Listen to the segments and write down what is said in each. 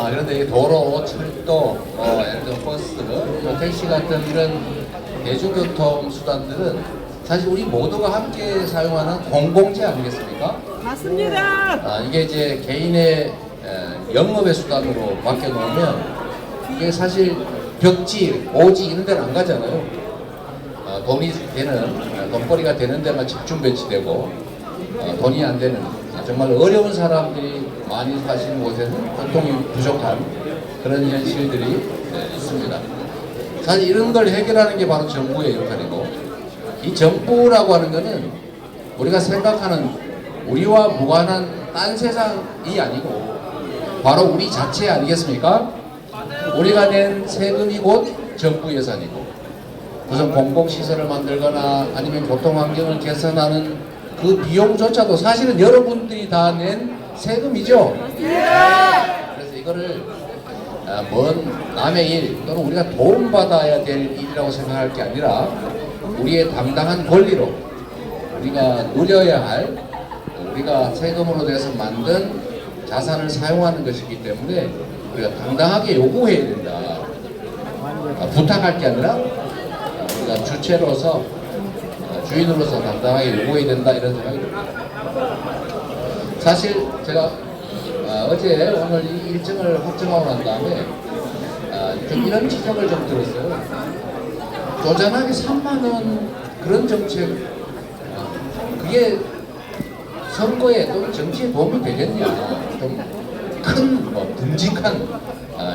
그런데 이 도로, 철도, 예를 들어 버스, 택시 같은 이런 대중교통 수단들은 사실 우리 모두가 함께 사용하는 공공재 아니겠습니까? 맞습니다. 이게 이제 개인의 영업의 수단으로 맡겨놓으면 이게 사실 벽지, 오지 이런 데는 안 가잖아요. 돈이 되는, 돈벌이가 되는 데만 집중 배치되고 돈이 안 되는 정말 어려운 사람들이 많이 사시는 곳에는 교통이 부족한 그런 현실들이 있습니다. 사실 이런 걸 해결하는 게 바로 정부의 역할이고, 이 정부라고 하는 것은 우리가 생각하는 우리와 무관한 딴 세상이 아니고 바로 우리 자체 아니겠습니까? 우리가 낸 세금이 곧 정부 예산이고, 무슨 공공시설을 만들거나 아니면 교통환경을 개선하는 그 비용조차도 사실은 여러분들이 다 낸 세금이죠. 그래서 이거를 먼 남의 일 또는 우리가 도움받아야 될 일이라고 생각할 게 아니라 우리의 당당한 권리로 우리가 누려야 할, 우리가 세금으로 돼서 만든 자산을 사용하는 것이기 때문에 우리가 당당하게 요구해야 된다. 부탁할 게 아니라 우리가 주체로서, 주인으로서 당당하게 요구해야 된다, 이런 생각이 듭니다. 사실 제가 어제 오늘 이 일정을 확정하고 난 다음에 좀 이런 지적을 좀 들었어요. 조잔하게 3만원 그런 정책, 그게 선거에 또는 정치에 도움이 되겠냐. 좀 큰 듬직한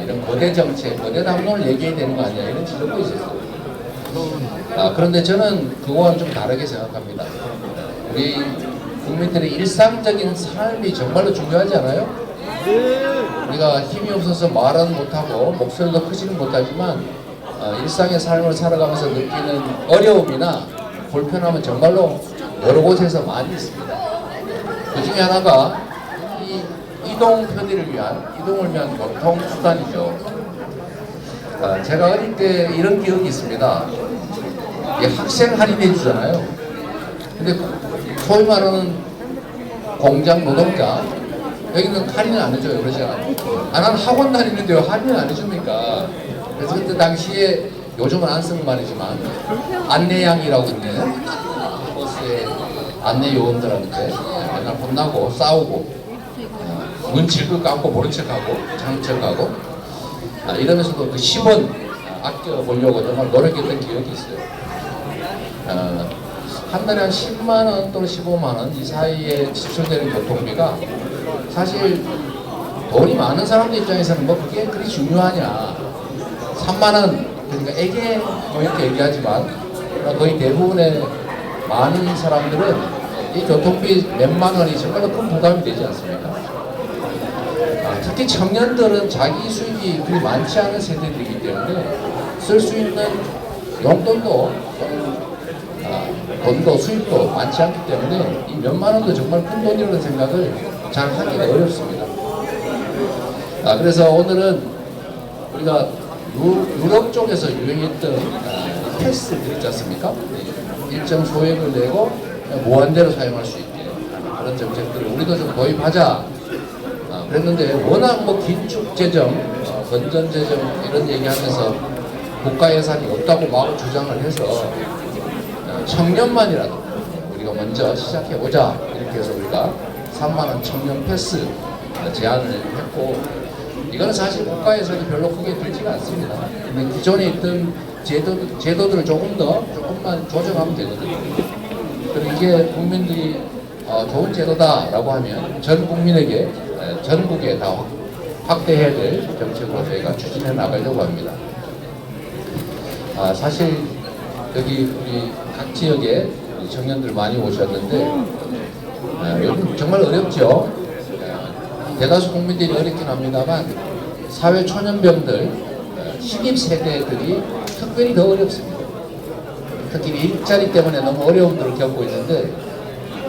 이런 거대 정책, 거대 담론을 얘기해야 되는 거 아니야, 이런 지적도 있었어요. 그런데 저는 그거와는 좀 다르게 생각합니다. 우리 국민들의 일상적인 삶이 정말로 중요하지 않아요? 우리가 힘이 없어서 말은 못하고 목소리도 크지는 못하지만 일상의 삶을 살아가면서 느끼는 어려움이나 불편함은 정말로 여러 곳에서 많이 있습니다. 그 중에 하나가 이 이동 편의를 위한, 이동을 위한 교통수단이죠. 제가 어릴 때 이런 기억이 있습니다. 학생 할인해 주잖아요. 근데 소위 말하는 공장 노동자, 여기는 할인을 안 해줘요. 그러지 않아요. 나는 학원 다니는데 왜 할인을 안 해줍니까? 그래서 그때 당시에, 요즘은 안 쓰는 말이지만 안내양이라고 있는 버스의 안내 요원들한테 맨날 혼나고 싸우고 눈치를 감고 모른 척하고 장척하고 이러면서도 그 10원 아껴보려고 정말 노력했던 기억이 있어요. 한 달에 한 10만원 또는 15만원 이 사이에 지출되는 교통비가 사실 돈이 많은 사람들 입장에서는 뭐 그게 그리 중요하냐. 3만원, 그러니까 애게 뭐 이렇게 얘기하지만 거의 대부분의 많은 사람들은 이 교통비 몇만 원이 정말로 큰 부담이 되지 않습니까? 특히 청년들은 자기 수입이 그리 많지 않은 세대들이기 때문에 쓸 수 있는 용돈도 돈도 수입도 많지 않기 때문에 이 몇만 원도 정말 큰 돈이라는 생각을 잘 하기가 어렵습니다. 그래서 오늘은 우리가 유럽 쪽에서 유행했던 패스들 있지 않습니까? 일정 소액을 내고 무한대로 사용할 수 있게 그런 정책들을 우리도 좀 도입하자 그랬는데, 워낙 뭐 긴축재정, 건전재정 이런 얘기하면서 국가 예산이 없다고 막 주장을 해서 청년만이라도 우리가 먼저 시작해보자, 이렇게 해서 우리가 3만원 청년 패스 제안을 했고, 이거는 사실 국가 예산이 별로 크게 들지가 않습니다. 근데 기존에 있던 제도들을 조금만 조정하면 되거든요. 그리고 이게 국민들이 좋은 제도다라고 하면 전 국민에게, 전국에 다 확대해야 될 정책으로 저희가 추진해 나가려고 합니다. 사실 여기 우리 각 지역에 청년들 많이 오셨는데 요즘 정말 어렵죠. 대다수 국민들이 어렵긴 합니다만 사회 초년병들, 신입 세대들이 특별히 더 어렵습니다. 특히 일자리 때문에 너무 어려움들을 겪고 있는데,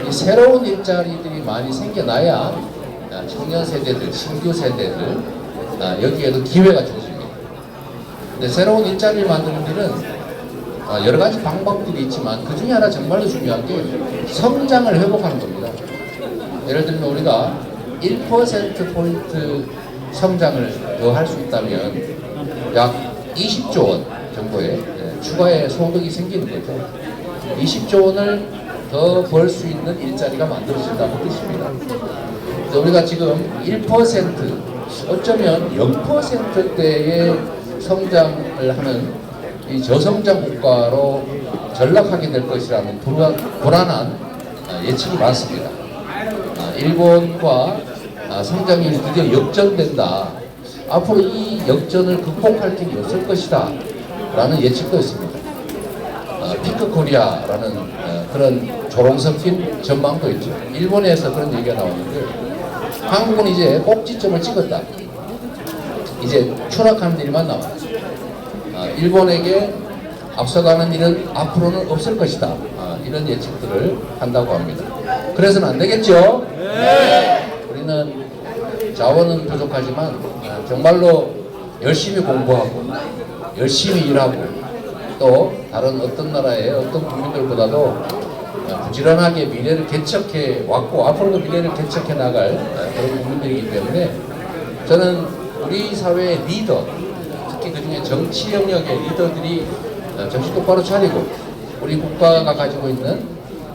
이 새로운 일자리들이 많이 생겨나야 청년 세대들, 신규 세대들 여기에도 기회가 주어집니다. 근데 새로운 일자리를 만드는 일은 여러 가지 방법들이 있지만 그 중에 하나 정말로 중요한 게 성장을 회복하는 겁니다. 예를 들면 우리가 1%포인트 성장을 더 할 수 있다면 약 20조 원 정도의 추가의 소득이 생기는 거죠. 20조 원을 더 벌 수 있는 일자리가 만들어진다는 뜻입니다. 우리가 지금 1% 어쩌면 0%대의 성장을 하는 이 저성장 국가로 전락하게 될 것이라는 불안한 예측이 많습니다. 일본과 성장률이 드디어 역전된다. 앞으로 이 역전을 극복할 길이 없을 것이다. 라는 예측도 있습니다. 피크 코리아라는 그런 조롱 섞인 전망도 있죠. 일본에서 그런 얘기가 나오는데 한국은 이제 꼭지점을 찍었다. 이제 추락하는 일만 남았다. 일본에게 앞서가는 일은 앞으로는 없을 것이다. 이런 예측들을 한다고 합니다. 그래서는 안 되겠죠? 네. 우리는 자원은 부족하지만 정말로 열심히 공부하고 열심히 일하고 또 다른 어떤 나라의 어떤 국민들보다도 부지런하게 미래를 개척해 왔고 앞으로도 미래를 개척해 나갈 그런 국민들이기 때문에 저는 우리 사회의 리더, 특히 그중에 정치 영역의 리더들이 정신 똑바로 차리고 우리 국가가 가지고 있는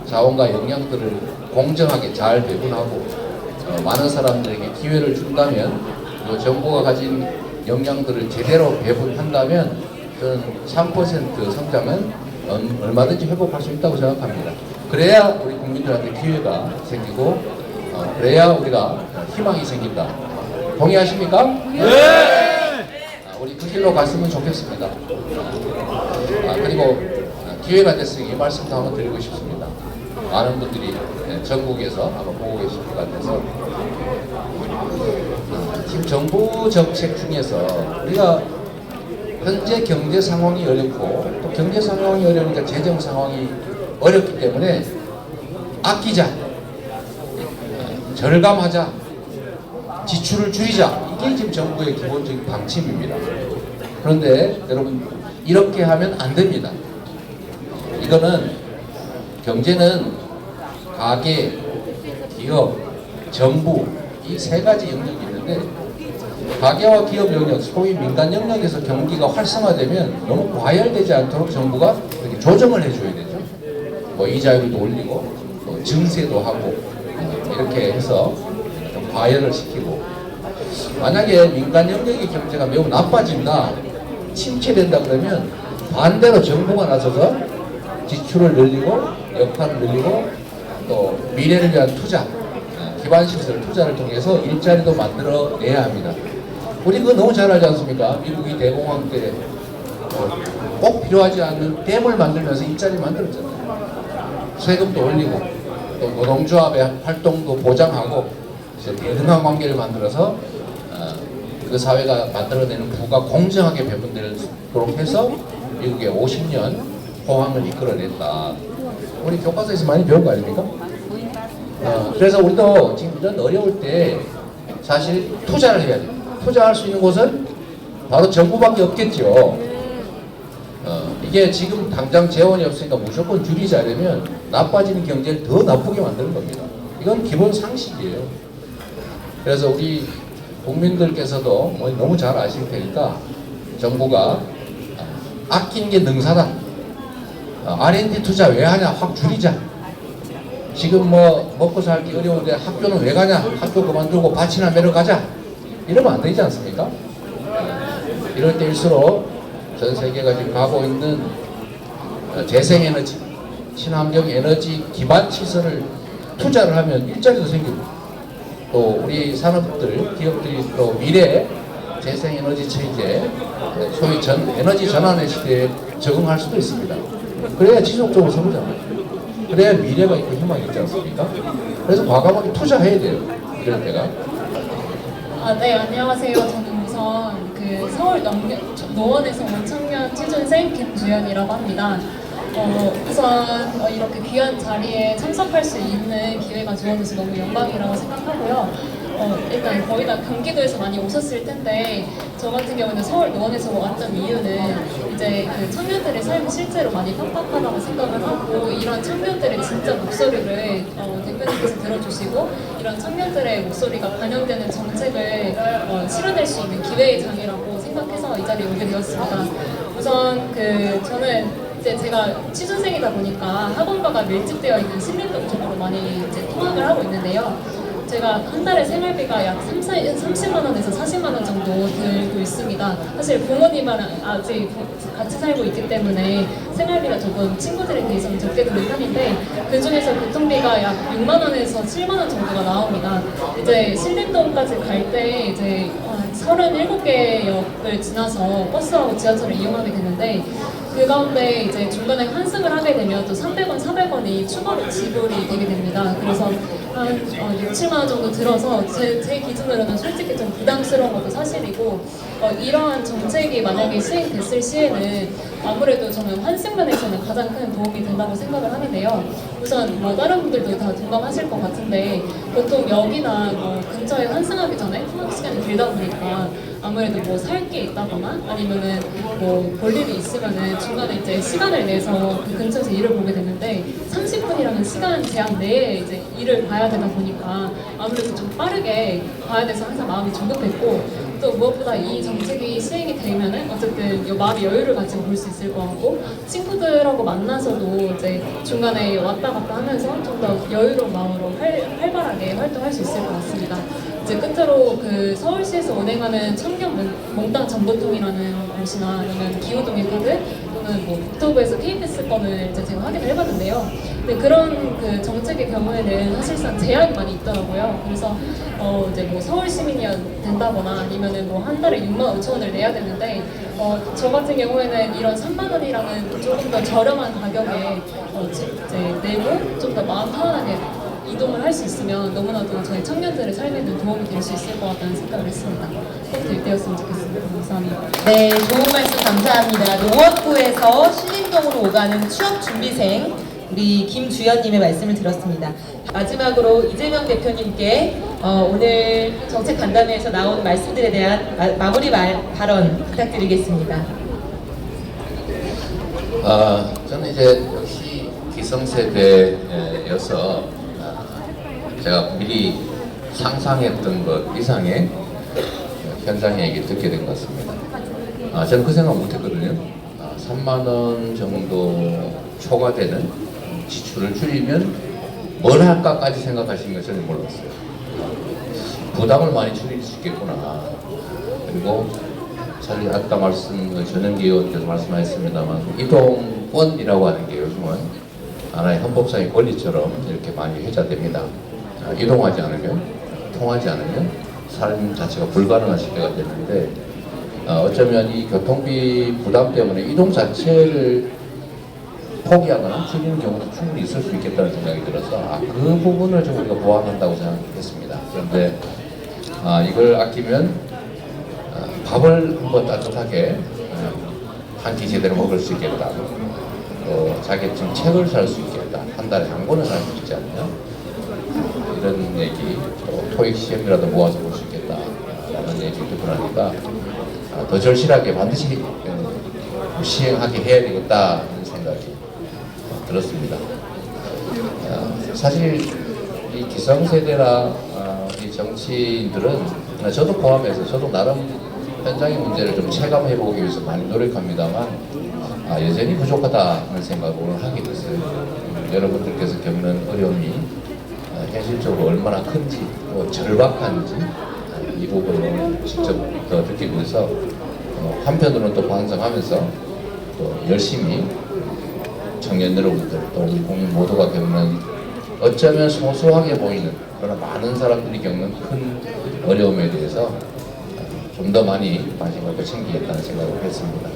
자원과 역량들을 공정하게 잘 배분하고 많은 사람들에게 기회를 준다면 또 정부가 가진 역량들을 제대로 배분한다면 저는 3% 성장은 얼마든지 회복할 수 있다고 생각합니다. 그래야 우리 국민들한테 기회가 생기고 그래야 우리가 희망이 생긴다. 동의하십니까? 네! 우리 그 길로 갔으면 좋겠습니다. 그리고 기회가 됐으니 말씀도 한번 드리고 싶습니다. 많은 분들이 전국에서 아마 보고 계실 것 같아서 지금 정부 정책 중에서 우리가 현재 경제 상황이 어렵고 또 경제 상황이 어려우니까 재정 상황이 어렵기 때문에 아끼자, 절감하자, 지출을 줄이자, 이게 지금 정부의 기본적인 방침입니다. 그런데 여러분 이렇게 하면 안 됩니다. 이거는 경제는 가계, 기업, 정부 이 세 가지 영역이 있는데 가계와 기업 영역, 소위 민간 영역에서 경기가 활성화되면 너무 과열되지 않도록 정부가 이렇게 조정을 해줘야 되죠. 뭐 이자율도 올리고 또 증세도 하고 이렇게 해서 좀 과열을 시키고 만약에 민간 영역의 경제가 매우 나빠진다, 침체된다 그러면 반대로 정부가 나서서 지출을 늘리고 역할을 늘리고 또 미래를 위한 투자, 기반시설 투자를 통해서 일자리도 만들어내야 합니다. 우리 그거 너무 잘 알지 않습니까? 미국이 대공황 때 꼭 필요하지 않는 댐을 만들면서 일자리 만들었잖아요. 세금도 올리고 또 노동조합의 활동도 보장하고 대등한 관계를 만들어서 그 사회가 만들어내는 부가 공정하게 배분되도록 해서 미국의 50년 호황을 이끌어냈다. 우리 교과서에서 많이 배운 거 아닙니까? 그래서 우리도 지금 이런 어려울 때 사실 투자를 해야 돼요. 투자할 수 있는 곳은 바로 정부밖에 없겠죠. 이게 지금 당장 재원이 없으니까 무조건 줄이자 이러면 나빠지는 경제를 더 나쁘게 만드는 겁니다. 이건 기본 상식이에요. 그래서 우리 국민들께서도 뭐 너무 잘 아실 테니까 정부가 아끼는 게 능사다. R&D 투자 왜 하냐? 확 줄이자. 지금 뭐 먹고 살기 어려운데 학교는 왜 가냐? 학교 그만두고 밭이나 매러 가자. 이러면 안 되지 않습니까? 이럴 때일수록 전 세계가 지금 가고 있는 재생에너지, 친환경 에너지 기반 시설을 투자를 하면 일자리도 생기고 또 우리 산업들, 기업들이 또 미래 재생에너지 체제, 소위 에너지 전환의 시대에 적응할 수도 있습니다. 그래야 지속적으로 성장해요. 그래야 미래가 있고 희망이 있지 않습니까? 그래서 과감하게 투자해야 돼요. 이럴 때가. 네, 안녕하세요. 저는 우선 그 서울 노원에서 온 청년 취준생 김주연이라고 합니다. 우선 이렇게 귀한 자리에 참석할 수 있는 기회가 주어져서 너무 영광이라고 생각하고요. 일단 거의 다 경기도에서 많이 오셨을 텐데 저 같은 경우는 서울 노원에서 왔던 이유는 이제 그 청년들의 삶이 실제로 많이 팍팍하다고 생각을 하고 이런 청년들의 진짜 목소리를 대표님께서 들어주시고 이런 청년들의 목소리가 반영되는 정책을 실현할 수 있는 기회의 장이라고 생각해서 이 자리에 오게 되었습니다. 우선 저는 이제 제가 취준생이다 보니까 학원과가 밀집되어 있는 신림동 쪽으로 많이 이제 통학을 하고 있는데요. 제가 한 달에 생활비가 약 30만 원에서 40만 원 정도 들고 있습니다. 사실 부모님이랑 아직 같이 살고 있기 때문에 생활비가 조금 친구들에 비해서는 적게 드는 편인데 그 중에서 교통비가 약 6만 원에서 7만 원 정도가 나옵니다. 이제 신림동까지 갈 때 이제 37개 역을 지나서 버스하고 지하철을 이용하게 되는데 그 가운데 이제 중간에 환승을 하게 되면 또 300원, 400원이 추가로 지불이 되게 됩니다. 그래서 한 6, 7만 원 정도 들어서 제 기준으로는 솔직히 좀 부담스러운 것도 사실이고 이러한 정책이 만약에 시행됐을 시에는 아무래도 저는 환승면에서는 가장 큰 도움이 된다고 생각을 하는데요. 우선 다른 분들도 다 동감하실 것 같은데 보통 역이나 근처에 환승하기 전에 통학 시간이 길다 보니까 아무래도 살 게 있다거나 아니면은 볼 일이 있으면은 중간에 이제 시간을 내서 그 근처에서 일을 보게 되는데 30분이라는 시간 제한 내에 이제 일을 봐야 되다 보니까 아무래도 좀 빠르게 봐야 돼서 항상 마음이 조급했고 또 무엇보다 이 정책이 시행이 되면은 어쨌든 마음의 여유를 가지고 볼 수 있을 것 같고 친구들하고 만나서도 이제 중간에 왔다 갔다 하면서 좀 더 여유로운 마음으로 활발하게 활동할 수 있을 것 같습니다. 이제 끝으로 서울시에서 운행하는 청년 몽땅 전보통이라는 곳이나 아니면 기후동의 카드 또는 국토부에서 KBS권을 이제 제가 확인을 해봤는데요. 근데 그런 정책의 경우에는 사실상 제약이 많이 있더라고요. 그래서 이제 서울 시민이 된다거나 아니면은 한 달에 6만 5천 원을 내야 되는데 저 같은 경우에는 이런 3만 원이라는 조금 더 저렴한 가격에 이제 내고 좀 더 마음 편안하게 이동을 할 수 있으면 너무나도 저희 청년들의 삶에는 도움이 될 수 있을 것 같다는 생각을 했습니다. 꼭 될 때였으면 좋겠습니다. 감사합니다. 네, 좋은 말씀 감사합니다. 노원구에서 신림동으로 오가는 취업준비생 우리 김주연님의 말씀을 들었습니다. 마지막으로 이재명 대표님께 오늘 정책 간담회에서 나온 말씀들에 대한 마무리 발언 부탁드리겠습니다. 저는 이제 역시 기성세대여서 제가 미리 상상했던 것 이상의 현장 얘기 듣게 된 것 같습니다. 저는 그 생각 못했거든요. 3만 원 정도 초과되는 지출을 줄이면 뭘 할까까지 생각하시는 걸 저는 몰랐어요. 부담을 많이 줄일 수 있겠구나. 그리고 사실 아까 전현기 의원께서 말씀하셨습니다만 이동권이라고 하는 게 요즘은 하나의 헌법상의 권리처럼 이렇게 많이 회자됩니다. 이동하지 않으면, 통하지 않으면 삶 자체가 불가능한 시대가 됐는데 어쩌면 이 교통비 부담 때문에 이동 자체를 포기하거나 줄이는 경우도 충분히 있을 수 있겠다는 생각이 들어서 그 부분을 좀 우리가 보완한다고 생각했습니다. 그런데 이걸 아끼면 밥을 한번 따뜻하게 한 끼 제대로 먹을 수 있겠다. 또 자격증 책을 살 수 있겠다. 한 달에 한 권을 살 수 있지 않냐. 이런 얘기, 또 토익 시험이라도 모아서 볼 수 있겠다. 라는 얘기 듣고 나니까 더 절실하게 반드시 시행하게 해야 되겠다는 생각이 들었습니다. 사실 이 기성세대나 이 정치인들은 저도 포함해서 저도 나름 현장의 문제를 좀 체감해보기 위해서 많이 노력합니다만 여전히 부족하다는 생각을 하게 됐어요. 여러분들께서 겪는 어려움이 현실적으로 얼마나 큰지 또 절박한지 이 부분을 직접 더 느끼고 있어서 한편으로는 또 반성하면서 또 열심히 청년 여러분들 또 우리 국민 모두가 겪는 어쩌면 소소하게 보이는 그러나 많은 사람들이 겪는 큰 어려움에 대해서 좀 더 많이 관심을 챙기겠다는 생각을 했습니다.